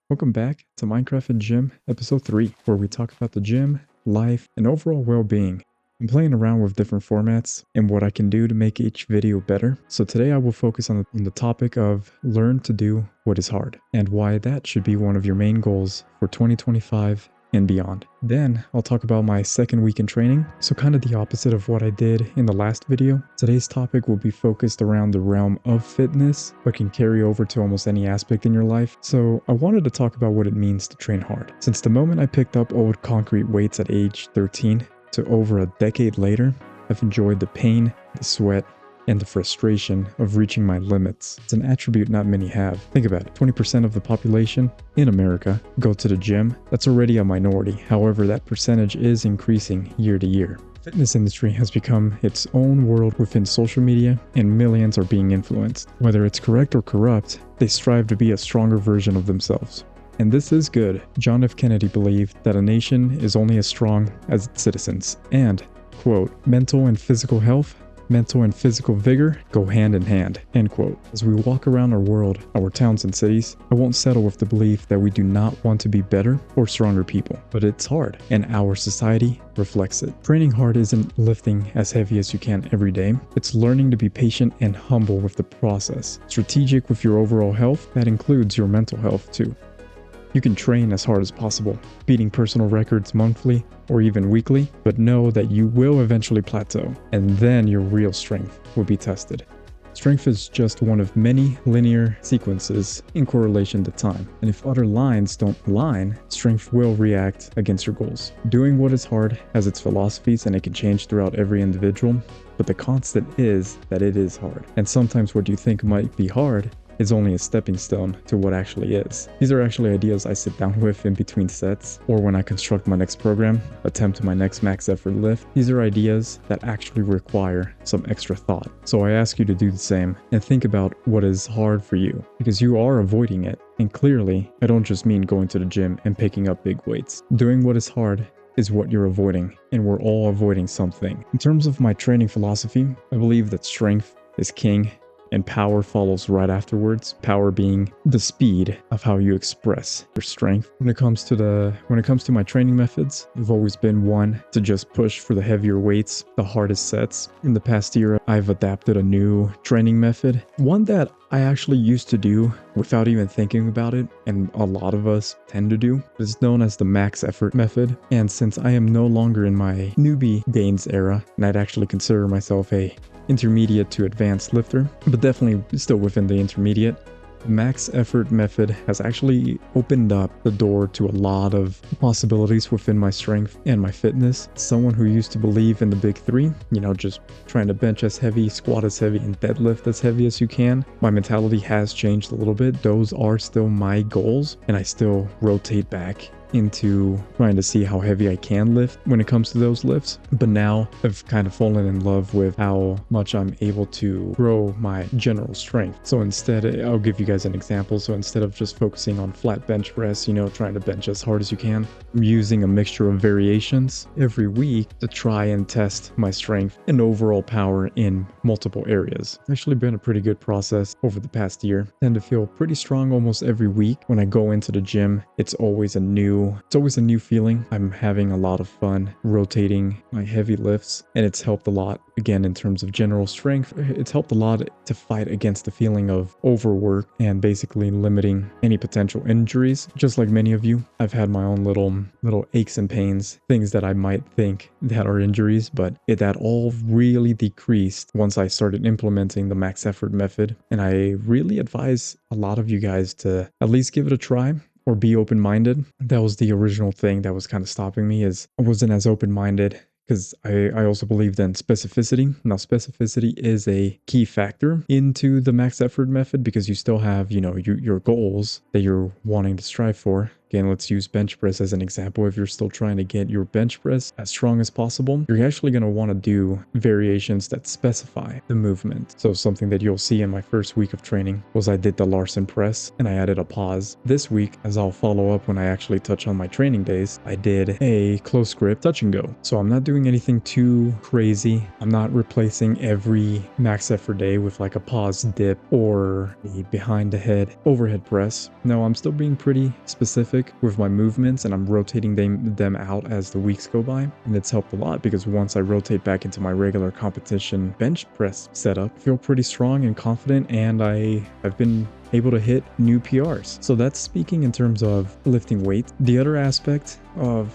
Welcome back to Minecraft and Gym Episode 3, where we talk about the gym, life, and overall well-being. I'm playing around with different formats and what I can do to make each video better. So today I will focus on the topic of learn to do what is hard, and why that should be one of your main goals for 2025 and beyond. Then I'll talk about my second week in training, so kind of the opposite of what I did in the last video. Today's topic will be focused around the realm of fitness, but can carry over to almost any aspect in your life. So I wanted to talk about what it means to train hard. Since the moment I picked up old concrete weights at age 13 to over a decade later, I've enjoyed the pain, the sweat, and the frustration of reaching my limits. It's an attribute not many have. Think about it, 20% of the population in America go to the gym. That's already a minority. However, that percentage is increasing year to year. The fitness industry has become its own world within social media, and millions are being influenced. Whether it's correct or corrupt, they strive to be a stronger version of themselves. And this is good. John F. Kennedy believed that a nation is only as strong as its citizens, and, quote, mental and physical vigor go hand in hand, end quote. As we walk around our world, our towns and cities, I won't settle with the belief that we do not want to be better or stronger people. But it's hard, and our society reflects it. Training hard isn't lifting as heavy as you can every day. It's learning to be patient and humble with the process. Strategic with your overall health, that includes your mental health too. You can train as hard as possible, beating personal records monthly or even weekly, but know that you will eventually plateau, and then your real strength will be tested. Strength is just one of many linear sequences in correlation to time, and if other lines don't align, strength will react against your goals. Doing what is hard has its philosophies, and it can change throughout every individual, but the constant is that it is hard, and sometimes what you think might be hard is only a stepping stone to what actually is. These are actually ideas I sit down with in between sets, or when I construct my next program, attempt my next max effort lift. These are ideas that actually require some extra thought. So I ask you to do the same and think about what is hard for you, because you are avoiding it. And clearly, I don't just mean going to the gym and picking up big weights. Doing what is hard is what you're avoiding, and we're all avoiding something. In terms of my training philosophy, I believe that strength is king, and power follows right afterwards. Power being the speed of how you express your strength. When it comes to my training methods, I've always been one to just push for the heavier weights, the hardest sets. In the past year, I've adapted a new training method, one that I actually used to do without even thinking about it, and a lot of us tend to do. It's known as the max effort method, and since I am no longer in my newbie gains era, and I'd actually consider myself a intermediate to advanced lifter, but definitely still within the intermediate, the max effort method has actually opened up the door to a lot of possibilities within my strength and my fitness. Someone who used to believe in the big three, just trying to bench as heavy, squat as heavy, and deadlift as heavy as you can, my mentality has changed a little bit. Those are still my goals, and I still rotate back into trying to see how heavy I can lift when it comes to those lifts. But now I've kind of fallen in love with how much I'm able to grow my general strength. So instead, I'll give you guys an example. So instead of just focusing on flat bench press, trying to bench as hard as you can, I'm using a mixture of variations every week to try and test my strength and overall power in multiple areas. It's actually been a pretty good process over the past year. I tend to feel pretty strong almost every week. When I go into the gym, it's always a new feeling. I'm having a lot of fun rotating my heavy lifts, and it's helped a lot. Again, in terms of general strength, it's helped a lot to fight against the feeling of overwork and basically limiting any potential injuries. Just like many of you, I've had my own little aches and pains, things that I might think that are injuries, but that all really decreased once I started implementing the max effort method. And I really advise a lot of you guys to at least give it a try, or be open-minded. That was the original thing that was kind of stopping me, is I wasn't as open-minded because I also believed in specificity. Now, specificity is a key factor into the max effort method, because you still have, your goals that you're wanting to strive for, Again, let's use bench press as an example. If you're still trying to get your bench press as strong as possible, you're actually going to want to do variations that specify the movement. So something that you'll see in my first week of training was I did the Larson press and I added a pause. This week, as I'll follow up when I actually touch on my training days, I did a close grip touch and go. So I'm not doing anything too crazy. I'm not replacing every max effort day with like a pause dip or a behind the head overhead press. No, I'm still being pretty specific with my movements and I'm rotating them out as the weeks go by. And it's helped a lot because once I rotate back into my regular competition bench press setup, I feel pretty strong and confident, and I've been able to hit new PRs. So that's speaking in terms of lifting weight. The other aspect of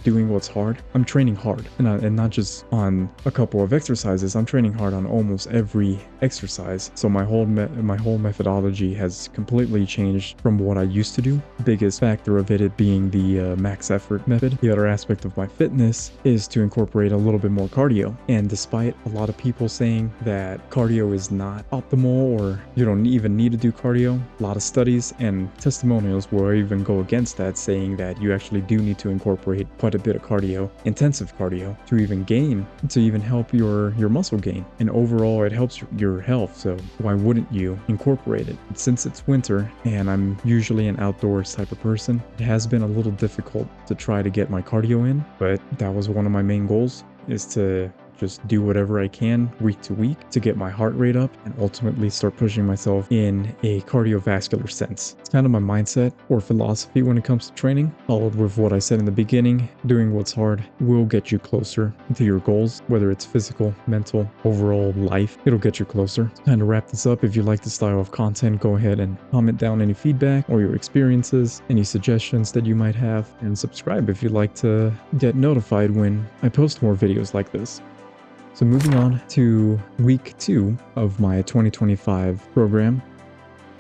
doing what's hard, I'm training hard, and not just on a couple of exercises. I'm training hard on almost every exercise. So my whole methodology has completely changed from what I used to do. Biggest factor of it being the max effort method. The other aspect of my fitness is to incorporate a little bit more cardio. And despite a lot of people saying that cardio is not optimal or you don't even need to do cardio, a lot of studies and testimonials will even go against that, saying that you actually do need to incorporate quite a bit of cardio, intensive cardio, to even help your muscle gain. And overall, it helps your health. So why wouldn't you incorporate it? Since it's winter and I'm usually an outdoors type of person, it has been a little difficult to try to get my cardio in, but that was one of my main goals, is to just do whatever I can week to week to get my heart rate up and ultimately start pushing myself in a cardiovascular sense. It's kind of my mindset or philosophy when it comes to training, followed with what I said in the beginning. Doing what's hard will get you closer to your goals, whether it's physical, mental, overall life. It'll get you closer. To kind of wrap this up, if you like this style of content, go ahead and comment down any feedback or your experiences, any suggestions that you might have, and subscribe if you'd like to get notified when I post more videos like this. So moving on to week 2 of my 2025 program.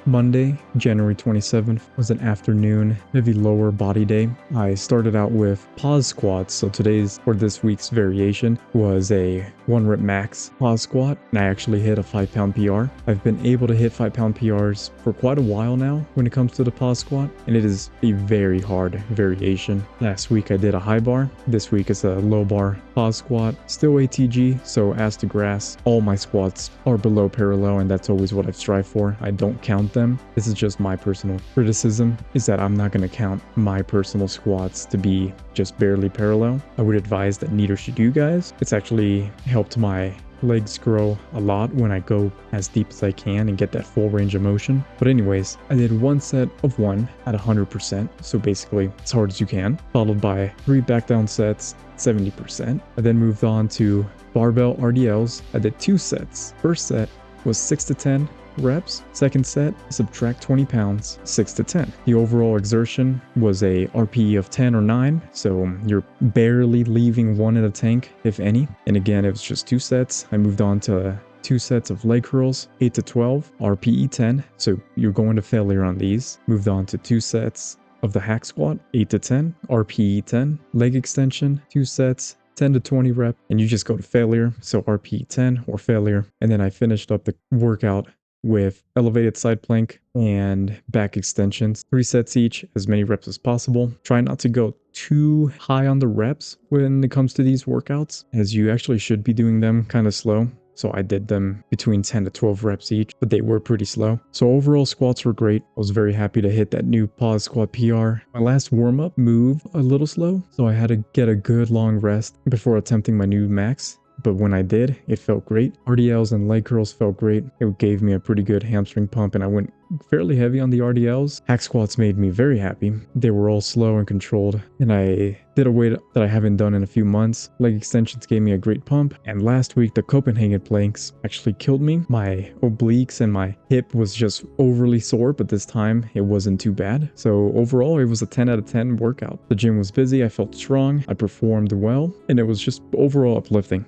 Monday, January 27th was an afternoon, heavy lower body day. I started out with pause squats. So this week's variation was a 1 rep max pause squat, and I actually hit a 5-pound PR. I've been able to hit 5-pound PRs for quite a while now when it comes to the pause squat, and it is a very hard variation. Last week I did a high bar. This week is a low bar pause squat, still ATG. So as to grass, all my squats are below parallel, and that's always what I've strived for. I don't count them. This is just my personal criticism, is that I'm not going to count my personal squats to be just barely parallel. I would advise that neither should you guys. It's actually helped my legs grow a lot when I go as deep as I can and get that full range of motion. But anyways, I did 1 set of 1 at 100%, so basically as hard as you can, followed by 3 back down sets, 70%. I then moved on to barbell RDLs. I did 2 sets. First set was 6 to 10 reps. Second set, subtract 20 pounds, 6 to 10. The overall exertion was a RPE of 10 or 9, so you're barely leaving 1 in the tank, if any. And again, it was just 2 sets. I moved on to 2 sets of leg curls, 8 to 12, RPE 10, so you're going to failure on these. Moved on to 2 sets of the hack squat, 8 to 10, RPE 10, leg extension, 2 sets, 10 to 20 rep, and you just go to failure, so RPE 10 or failure. And then I finished up the workout with elevated side plank and back extensions, 3 sets each, as many reps as possible. Try not to go too high on the reps when it comes to these workouts, as you actually should be doing them kind of slow. So I did them between 10 to 12 reps each, but they were pretty slow. So overall squats were great. I was very happy to hit that new pause squat PR. My last warm-up moved a little slow, so I had to get a good long rest before attempting my new max. But when I did, it felt great. RDLs and leg curls felt great. It gave me a pretty good hamstring pump, and I went fairly heavy on the RDLs. Hack squats made me very happy. They were all slow and controlled, and I did a weight that I haven't done in a few months. Leg extensions gave me a great pump, and last week the Copenhagen planks actually killed me. My obliques and my hip was just overly sore, but this time it wasn't too bad. So overall, it was a 10 out of 10 workout. The gym was busy, I felt strong, I performed well, and it was just overall uplifting.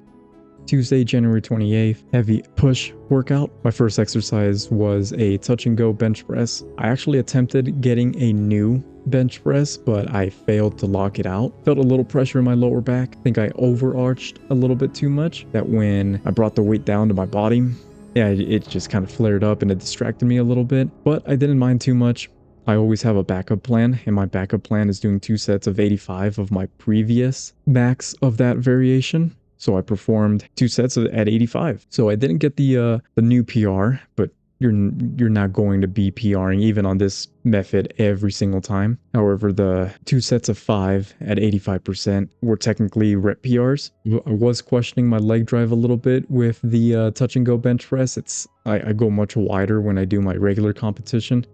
Tuesday, January 28th, heavy push workout. My first exercise was a touch and go bench press. I actually attempted getting a new bench press, but I failed to lock it out. Felt a little pressure in my lower back. I think I overarched a little bit too much, that when I brought the weight down to my body, yeah, it just kind of flared up and it distracted me a little bit, but I didn't mind too much. I always have a backup plan, and my backup plan is doing 2 sets of 85 of my previous max of that variation. So I performed 2 sets at 85. So I didn't get the new PR, but you're not going to be PRing even on this method every single time. However, the 2 sets of 5 at 85% were technically rep PRs. I was questioning my leg drive a little bit with the touch and go bench press. I go much wider when I do my regular competition.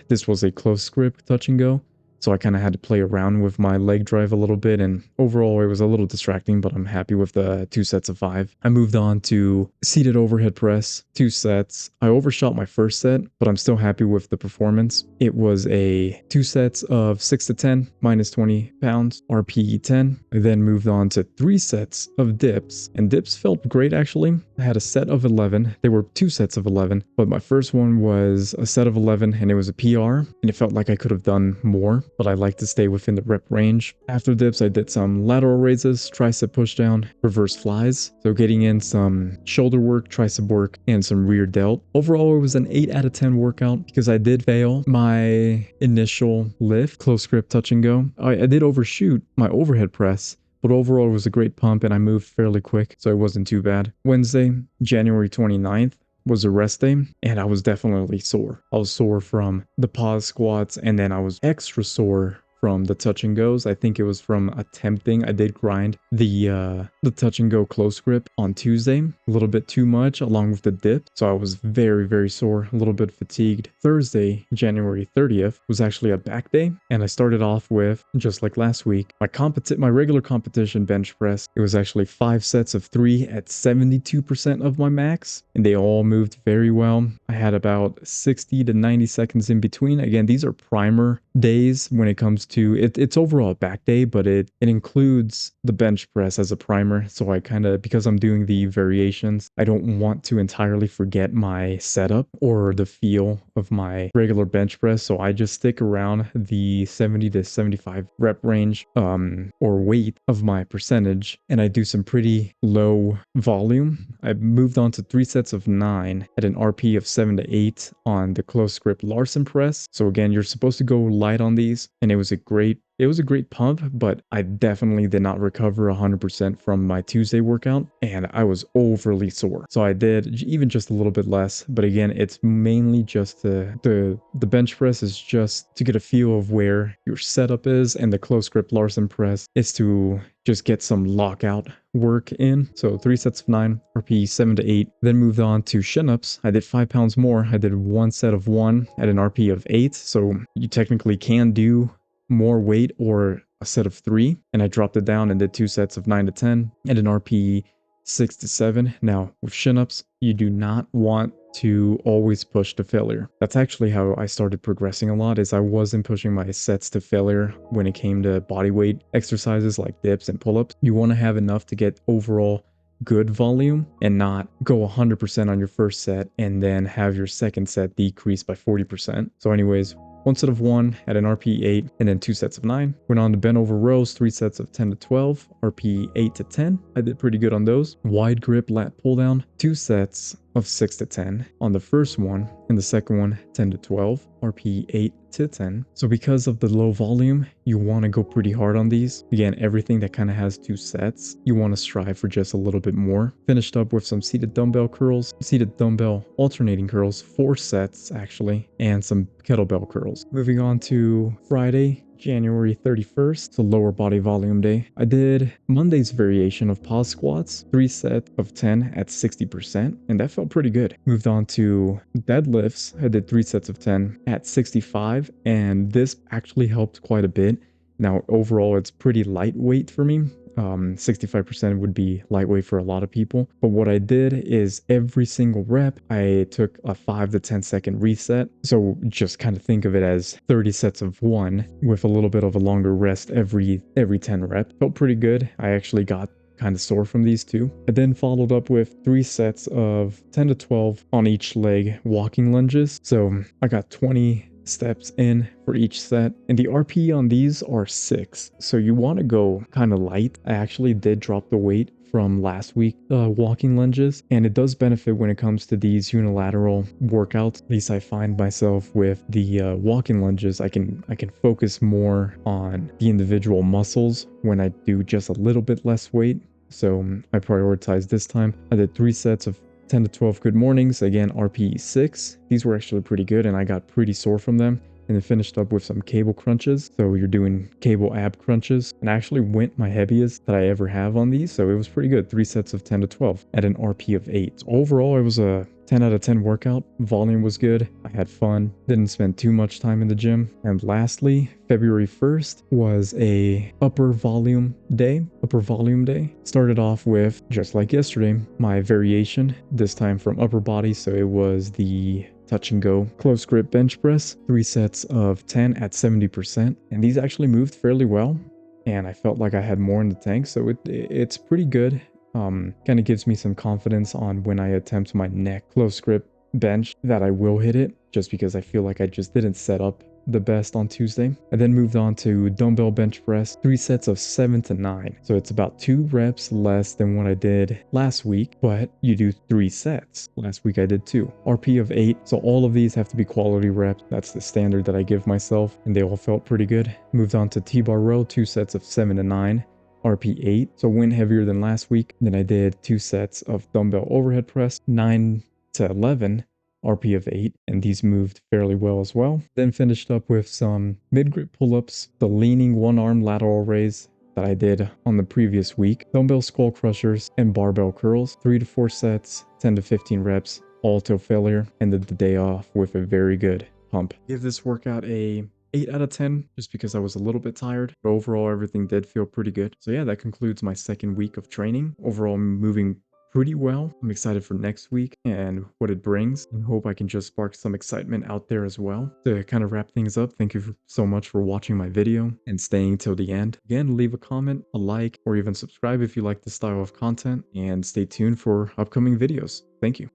This was a close grip touch and go, so I kind of had to play around with my leg drive a little bit, and overall it was a little distracting, but I'm happy with the 2 sets of 5. I moved on to seated overhead press, 2 sets. I overshot my first set, but I'm still happy with the performance. It was a 2 sets of 6 to 10, minus 20 pounds, RPE 10. I then moved on to 3 sets of dips, and dips felt great actually. I had a set of 11. They were 2 sets of 11, but my first one was a set of 11 and it was a PR, and it felt like I could have done more, but I like to stay within the rep range. After dips, I did some lateral raises, tricep push down, reverse flies. So getting in some shoulder work, tricep work, and some rear delt. Overall, it was an 8 out of 10 workout because I did fail my initial lift, close grip touch and go. I did overshoot my overhead press, but overall it was a great pump and I moved fairly quick, so it wasn't too bad. Wednesday, January 29th, was a rest day, and I was definitely sore. I was sore from the pause squats, and then I was extra sore from the touch and goes. I think it was from attempting. I did grind the touch and go close grip on Tuesday a little bit too much along with the dip, so I was very sore, a little bit fatigued. Thursday, January 30th, was actually a back day, and I started off with, just like last week, my regular competition bench press. It was actually 5 sets of 3 at 72% of my max, and they all moved very well. I had about 60 to 90 seconds in between. Again, these are primer days when it comes to it's overall a back day, but it includes the bench press as a primer. So I kind of, because I'm doing the variations, I don't want to entirely forget my setup or the feel of my regular bench press. So I just stick around the 70 to 75 rep range or weight of my percentage, and I do some pretty low volume. I moved on to 3 sets of 9 at an RP of 7 to 8 on the close grip Larson press. So again, you're supposed to go light on these, and it was a great pump, but I definitely did not recover 100% from my Tuesday workout, and I was overly sore. So I did even just a little bit less, but again, it's mainly just the bench press is just to get a feel of where your setup is, and the close grip Larson press is to just get some lockout work in. So 3 sets of 9, RP 7 to 8. Then moved on to chin-ups. I did 5 pounds more. I did 1 set of 1 at an RP of 8. So you technically can do more weight or a set of 3. And I dropped it down and did 2 sets of 9 to 10 at an RP 6 to 7. Now with chin-ups, you do not want to always push to failure. That's actually how I started progressing a lot, is I wasn't pushing my sets to failure when it came to body weight exercises like dips and pull-ups. You want to have enough to get overall good volume and not go 100% on your first set and then have your second set decrease by 40%. So anyways, 1 set of 1 at an RP 8, and then 2 sets of 9. Went on to bent over rows, 3 sets of 10 to 12, RP 8 to 10. I did pretty good on those. Wide grip lat pull down, 2 sets of 6 to 10 on the first one, and the second one 10 to 12, RP 8 to 10. So because of the low volume, you want to go pretty hard on these. Again, everything that kind of has 2 sets, you want to strive for just a little bit more. Finished up with some seated dumbbell curls, seated dumbbell alternating curls, 4 sets actually, and some kettlebell curls. Moving on to Friday, January 31st, it's a lower body volume day. I did Monday's variation of pause squats, 3 sets of 10 at 60%, and that felt pretty good. Moved on to deadlifts. I did 3 sets of 10 at 65, and this actually helped quite a bit. Now, overall, it's pretty lightweight for me. 65% would be lightweight for a lot of people. But what I did is every single rep, I took a 5 to 10 second reset. So just kind of think of it as 30 sets of 1 with a little bit of a longer rest every 10 reps. Felt pretty good. I actually got kind of sore from these too. I then followed up with 3 sets of 10 to 12 on each leg walking lunges. So I got 20 steps in for each set, and the RP on these are 6, so you want to go kind of light. I actually did drop the weight from last week walking lunges, and it does benefit when it comes to these unilateral workouts. At least I find myself with the walking lunges, I can focus more on the individual muscles when I do just a little bit less weight. So I prioritized this time. I did 3 sets of 10 to 12 good mornings, again RPE 6. These were actually pretty good and I got pretty sore from them. And then finished up with some cable crunches. So you're doing cable ab crunches, and I actually went my heaviest that I ever have on these, so it was pretty good. 3 sets of 10 to 12 at an RP of 8. So overall, it was a 10 out of 10 workout. Volume was good. I had fun. Didn't spend too much time in the gym. And lastly, February 1st was a upper volume day. Started off with, just like yesterday, my variation, this time from upper body. So it was the touch and go close grip bench press, 3 sets of 10 at 70%. And these actually moved fairly well. And I felt like I had more in the tank. So it's pretty good. Kind of gives me some confidence on when I attempt my neck close grip bench that I will hit it, just because I feel like I just didn't set up the best on Tuesday. I then moved on to dumbbell bench press, 3 sets of 7 to 9. So it's about 2 reps less than what I did last week, but you do 3 sets. Last week I did 2. RP of 8. So all of these have to be quality reps. That's the standard that I give myself, and they all felt pretty good. Moved on to T-bar row, 2 sets of 7 to 9. RP 8, so went heavier than last week. Then I did 2 sets of dumbbell overhead press, 9 to 11, RP of 8, and these moved fairly well as well. Then finished up with some mid-grip pull-ups, the leaning one-arm lateral raise that I did on the previous week, dumbbell skull crushers, and barbell curls, 3 to 4 sets, 10 to 15 reps, all till failure. Ended the day off with a very good pump. Give this workout a 8 out of 10, just because I was a little bit tired, but overall everything did feel pretty good. So yeah, that concludes my second week of training. Overall, I'm moving pretty well. I'm excited for next week and what it brings, and hope I can just spark some excitement out there as well. To kind of wrap things up, thank you so much for watching my video and staying till the end. Again, leave a comment, a like, or even subscribe if you like this style of content, and stay tuned for upcoming videos. Thank you.